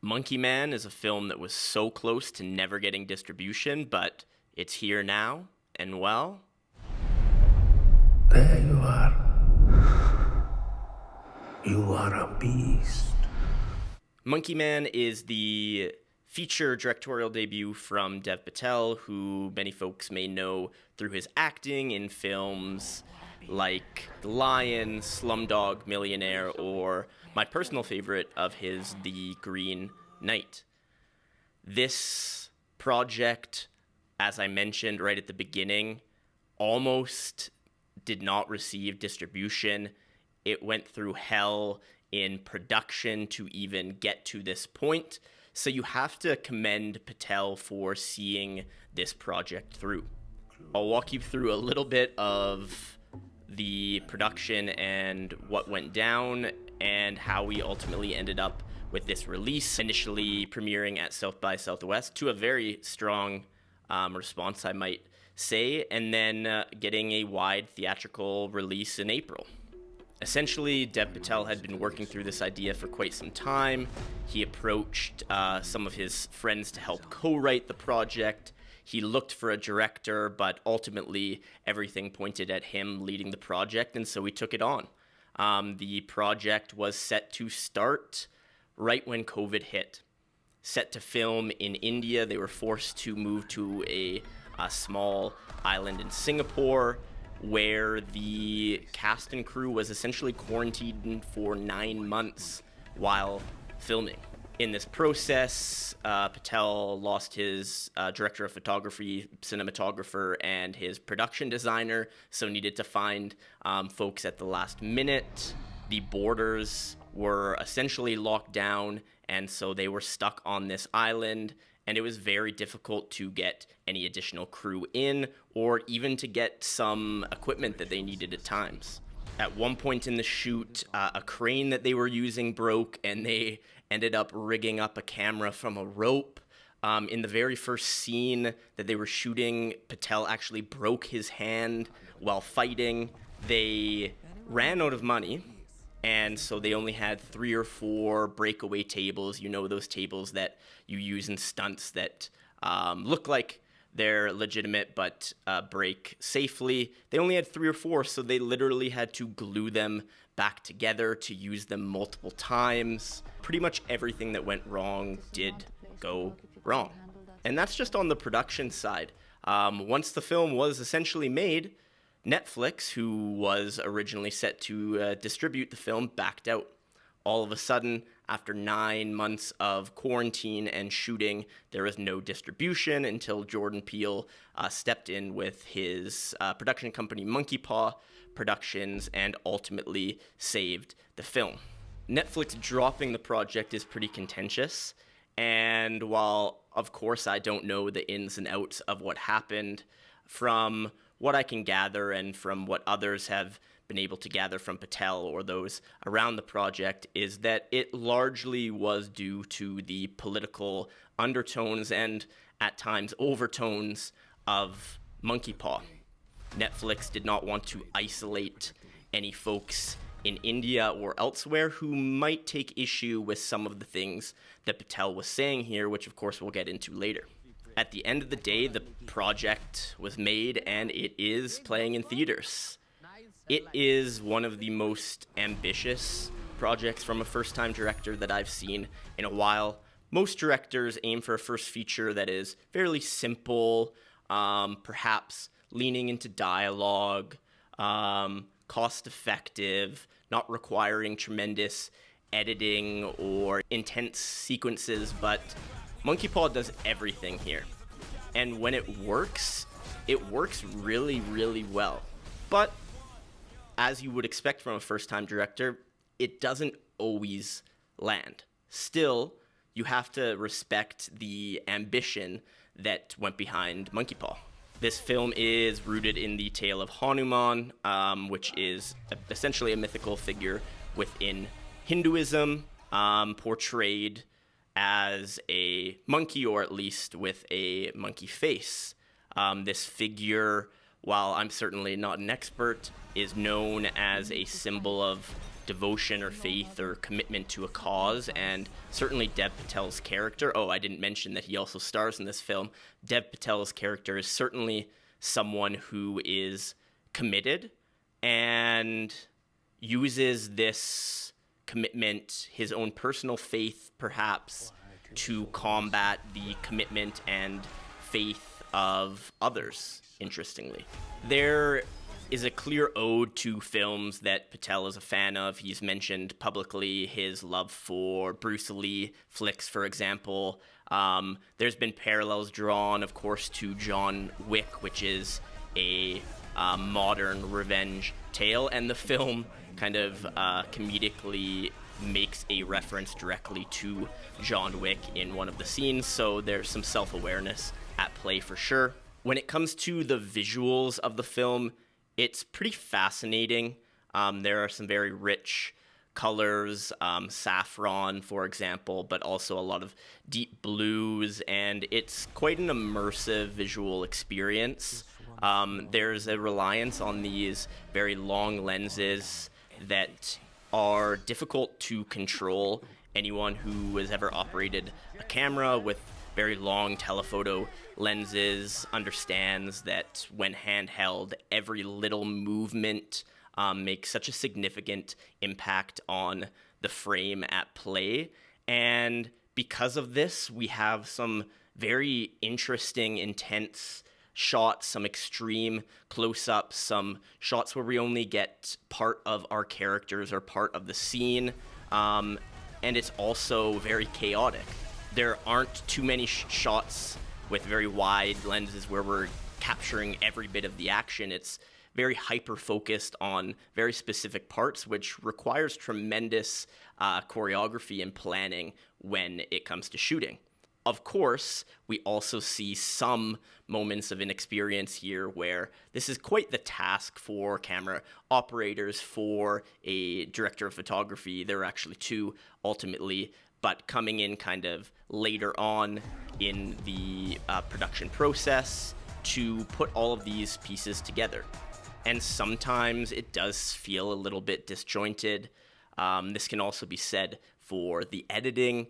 Monkey Man is a film that was so close to never getting distribution, but it's here now, and well... There you are. You are a beast. Monkey Man is the feature directorial debut from Dev Patel, who many folks may know through his acting in films like The Lion, Slumdog Millionaire, or my personal favorite of his, The Green Knight. This project, as I mentioned right at the beginning, almost did not receive distribution. It went through hell in production to even get to this point. So you have to commend Patel for seeing this project through. I'll walk you through a little bit of the production and what went down and how we ultimately ended up with this release, initially premiering at South by Southwest to a very strong response, I might say, and then getting a wide theatrical release in April. Essentially, Dev Patel had been working through this idea for quite some time. He approached some of his friends to help co-write the project. He looked for a director, but ultimately everything pointed at him leading the project, and so he took it on. The project was set to start right when COVID hit. Set to film in India, they were forced to move to a small island in Singapore, where the cast and crew was essentially quarantined for 9 months while filming. In this process, Patel lost his director of photography, cinematographer, and his production designer, so needed to find folks at the last minute. The borders were essentially locked down, and so they were stuck on this island, and it was very difficult to get any additional crew in or even to get some equipment that they needed at times. At one point in the shoot, a crane that they were using broke, and they ended up rigging up a camera from a rope. In the very first scene that they were shooting, Patel actually broke his hand while fighting. They ran out of money, and so they only had 3 or 4 breakaway tables. You know, those tables that you use in stunts that look like they're legitimate but break safely. They only had 3 or 4, so they literally had to glue them back together to use them multiple times. Pretty much everything that went wrong did go wrong. And that's just on the production side. Once the film was essentially made, Netflix, who was originally set to distribute the film, backed out. All of a sudden, after 9 months of quarantine and shooting, there was no distribution until Jordan Peele stepped in with his production company Monkey Paw Productions and ultimately saved the film. Netflix dropping the project is pretty contentious, and while, of course, I don't know the ins and outs of what happened, from what I can gather and from what others have been able to gather from Patel or those around the project, is that it largely was due to the political undertones and, at times, overtones of Monkey Paw. Netflix did not want to isolate any folks in India or elsewhere who might take issue with some of the things that Patel was saying here, which of course we'll get into later. At the end of the day, the project was made and it is playing in theaters. It is one of the most ambitious projects from a first-time director that I've seen in a while. Most directors aim for a first feature that is fairly simple, perhaps leaning into dialogue, cost-effective, not requiring tremendous editing or intense sequences, but Monkey Paw does everything here. And when it works really, really well. But as you would expect from a first-time director, it doesn't always land. Still, you have to respect the ambition that went behind Monkey Paw. This film is rooted in the tale of Hanuman, which is essentially a mythical figure within Hinduism, portrayed as a monkey, or at least with a monkey face. This figure, while I'm certainly not an expert, is known as a symbol of devotion or faith or commitment to a cause. And certainly Dev Patel's character, I didn't mention that he also stars in this film. Dev Patel's character is certainly someone who is committed and uses this commitment, his own personal faith perhaps, to combat the commitment and faith of others, interestingly. There is a clear ode to films that Patel is a fan of. He's mentioned publicly his love for Bruce Lee flicks, for example. There's been parallels drawn, of course, to John Wick, which is a modern revenge tale, and the film kind of comedically makes a reference directly to John Wick in one of the scenes, so there's some self-awareness at play for sure. When it comes to the visuals of the film, it's pretty fascinating. There are some very rich colors, saffron, for example, but also a lot of deep blues, and it's quite an immersive visual experience. There's a reliance on these very long lenses that are difficult to control. Anyone who has ever operated a camera with very long telephoto lenses understands that when handheld, every little movement makes such a significant impact on the frame at play. And because of this, we have some very interesting, intense shots, some extreme close-ups, some shots where we only get part of our characters or part of the scene, and it's also very chaotic. There aren't too many shots with very wide lenses where we're capturing every bit of the action. It's very hyper-focused on very specific parts, which requires tremendous choreography and planning when it comes to shooting. Of course, we also see some moments of inexperience here where this is quite the task for camera operators, for a director of photography. There are actually two ultimately, but coming in kind of later on in the production process to put all of these pieces together. And sometimes it does feel a little bit disjointed. This can also be said for the editing.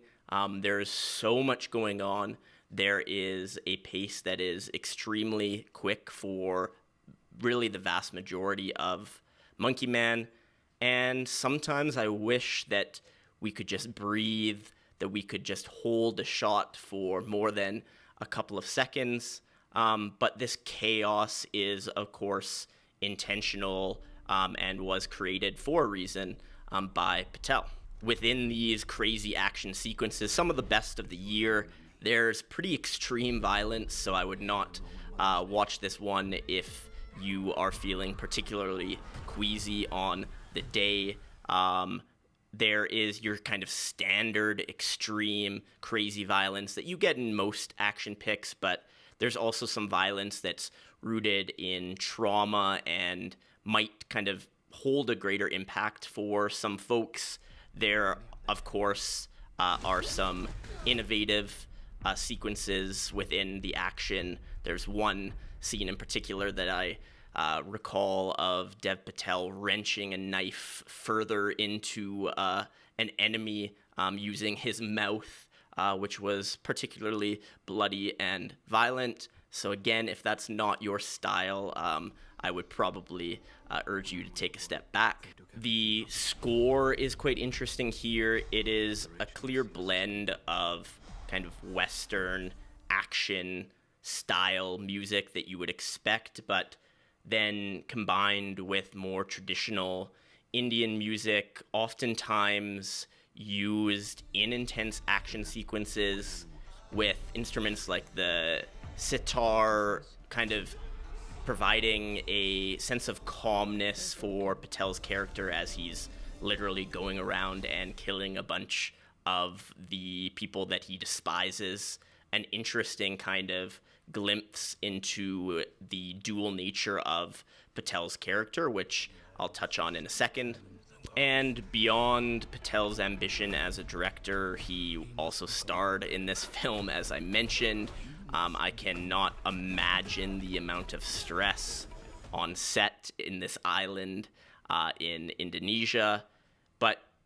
There's so much going on. There is a pace that is extremely quick for really the vast majority of Monkey Man. And sometimes I wish that we could just breathe, that we could just hold a shot for more than a couple of seconds. But this chaos is, of course, intentional and was created for a reason by Patel. Within these crazy action sequences, some of the best of the year, there's pretty extreme violence, so I would not watch this one if you are feeling particularly queasy on the day. There is your kind of standard extreme crazy violence that you get in most action picks, but there's also some violence that's rooted in trauma and might kind of hold a greater impact for some folks. There, of course, are some innovative sequences within the action. There's one scene in particular that I recall of Dev Patel wrenching a knife further into an enemy using his mouth, which was particularly bloody and violent. So again, if that's not your style, I would probably urge you to take a step back. The score is quite interesting here. It is a clear blend of kind of Western action style music that you would expect, but then combined with more traditional Indian music, oftentimes used in intense action sequences with instruments like the sitar, kind of providing a sense of calmness for Patel's character as he's literally going around and killing a bunch of the people that he despises. An interesting kind of glimpse into the dual nature of Patel's character, which I'll touch on in a second. And beyond Patel's ambition as a director, he also starred in this film, as I mentioned. I cannot imagine the amount of stress on set in this island in Indonesia.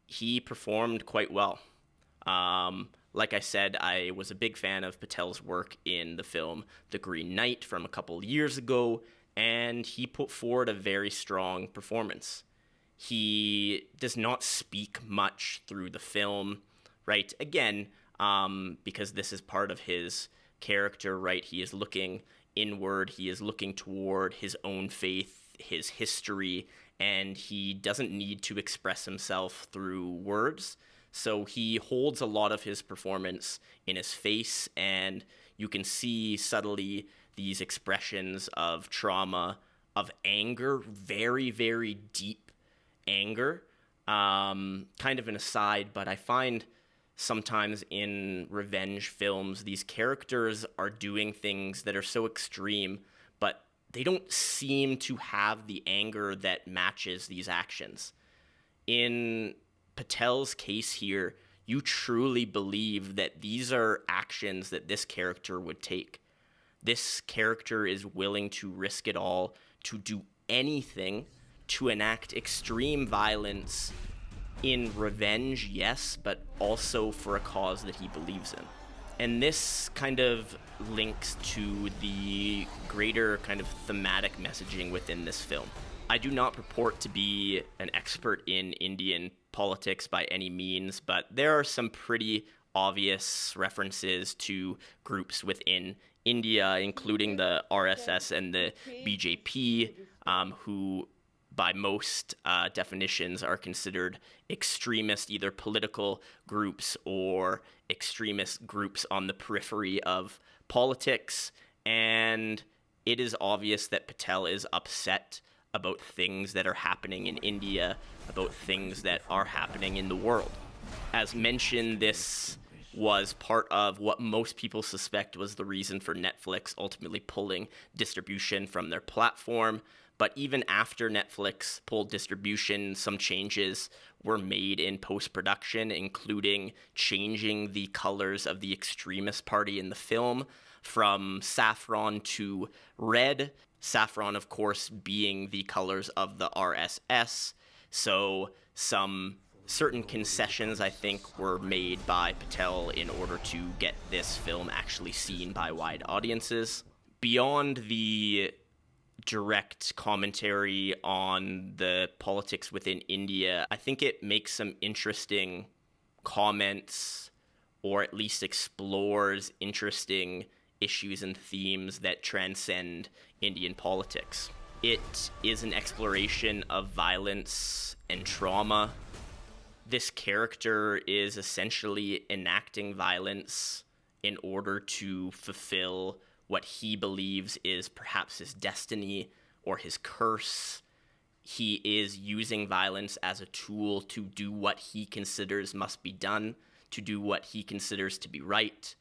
he performed quite well. Like I said, I was a big fan of Patel's work in the film The Green Knight from a couple years ago, and he put forward a very strong performance. He does not speak much through the film, right? Again, because this is part of his character, right? He is looking inward, he is looking toward his own faith, his history, and he doesn't need to express himself through words. So he holds a lot of his performance in his face, and you can see subtly these expressions of trauma, of anger, very, very deep anger. Kind of an aside, but I find sometimes in revenge films, these characters are doing things that are so extreme, but they don't seem to have the anger that matches these actions. In Patel's case here, you truly believe that these are actions that this character would take. This character is willing to risk it all, to do anything, to enact extreme violence in revenge, yes, but also for a cause that he believes in. And this kind of links to the greater kind of thematic messaging within this film. I do not purport to be an expert in Indian politics by any means, but there are some pretty obvious references to groups within India, including the RSS and the BJP, who by most definitions are considered extremist, either political groups or extremist groups on the periphery of politics. And it is obvious that Patel is upset about things that are happening in India, about things that are happening in the world. As mentioned, this was part of what most people suspect was the reason for Netflix ultimately pulling distribution from their platform. But even after Netflix pulled distribution, some changes were made in post-production, including changing the colors of the extremist party in the film from saffron to red. Saffron, of course, being the colors of the RSS. So some certain concessions, I think, were made by Patel in order to get this film actually seen by wide audiences. Beyond the direct commentary on the politics within India, I think it makes some interesting comments, or at least explores interesting issues and themes that transcend Indian politics. It is an exploration of violence and trauma. This character is essentially enacting violence in order to fulfill what he believes is perhaps his destiny or his curse. He is using violence as a tool to do what he considers must be done, to do what he considers to be right.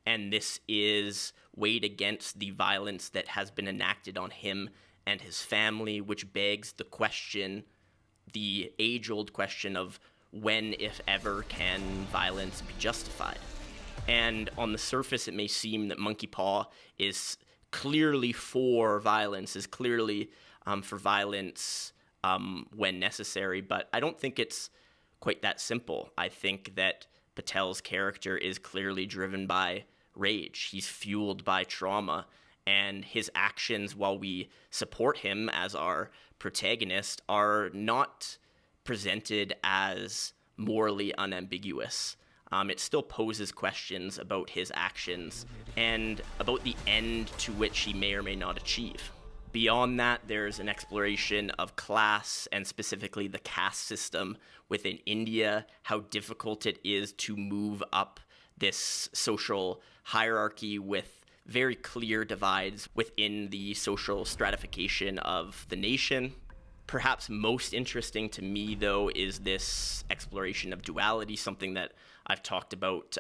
And this is weighed against the violence that has been enacted on him and his family, which begs the question, the age-old question of when, if ever, can violence be justified? And on the surface, it may seem that Monkey Paw is clearly for violence, is clearly for violence when necessary, but I don't think it's quite that simple. I think that Patel's character is clearly driven by rage. He's fueled by trauma, and his actions, while we support him as our protagonist, are not presented as morally unambiguous. It still poses questions about his actions and about the end to which he may or may not achieve. Beyond that, there's an exploration of class, and specifically the caste system within India, how difficult it is to move up this social hierarchy with very clear divides within the social stratification of the nation. Perhaps most interesting to me, though, is this exploration of duality, something that I've talked about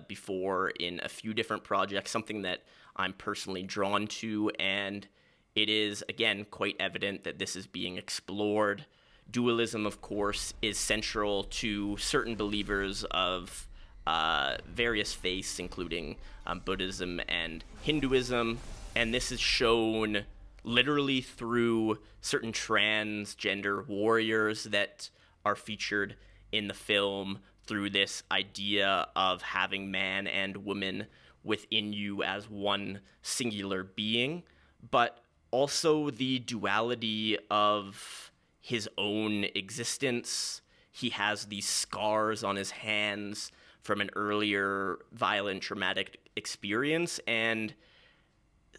before in a few different projects, something that I'm personally drawn to, and it is, again, quite evident that this is being explored. Dualism, of course, is central to certain believers of various faiths, including Buddhism and Hinduism, and this is shown literally through certain transgender warriors that are featured in the film through this idea of having man and woman within you as one singular being, but also the duality of his own existence. He has these scars on his hands from an earlier violent, traumatic experience, and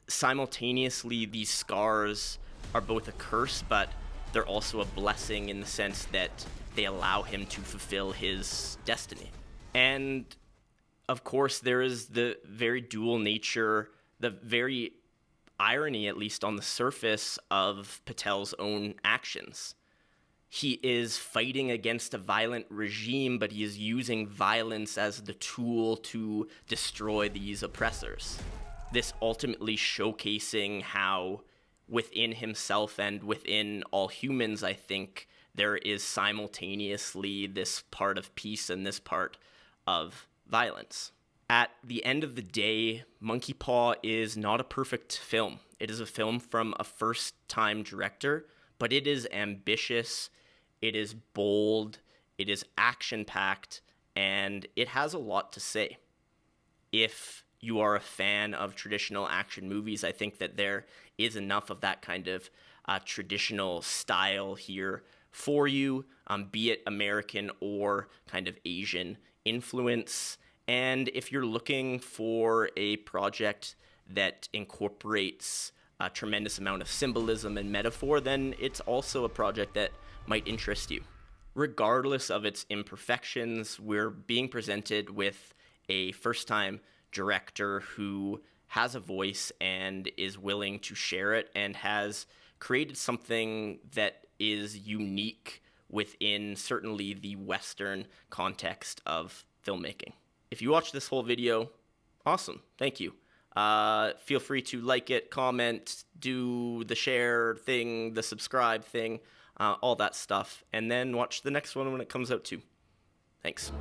simultaneously, these scars are both a curse, but they're also a blessing in the sense that they allow him to fulfill his destiny. And of course, there is the very dual nature, the very irony, at least on the surface, of Patel's own actions. He is fighting against a violent regime, but he is using violence as the tool to destroy these oppressors. This ultimately showcasing how within himself and within all humans, I think, there is simultaneously this part of peace and this part of violence. At the end of the day, Monkey Paw is not a perfect film. It is a film from a first-time director, but it is ambitious, it is bold, it is action-packed, and it has a lot to say. If you are a fan of traditional action movies, I think that there is enough of that kind of traditional style here for you, be it American or kind of Asian influence. And if you're looking for a project that incorporates a tremendous amount of symbolism and metaphor, then it's also a project that might interest you. Regardless of its imperfections, we're being presented with a first-time director who has a voice and is willing to share it and has created something that is unique within certainly the Western context of filmmaking. If you watch this whole video, awesome, thank you. Feel free to like it, comment, do the share thing, the subscribe thing, all that stuff, and then watch the next one when it comes out too. Thanks.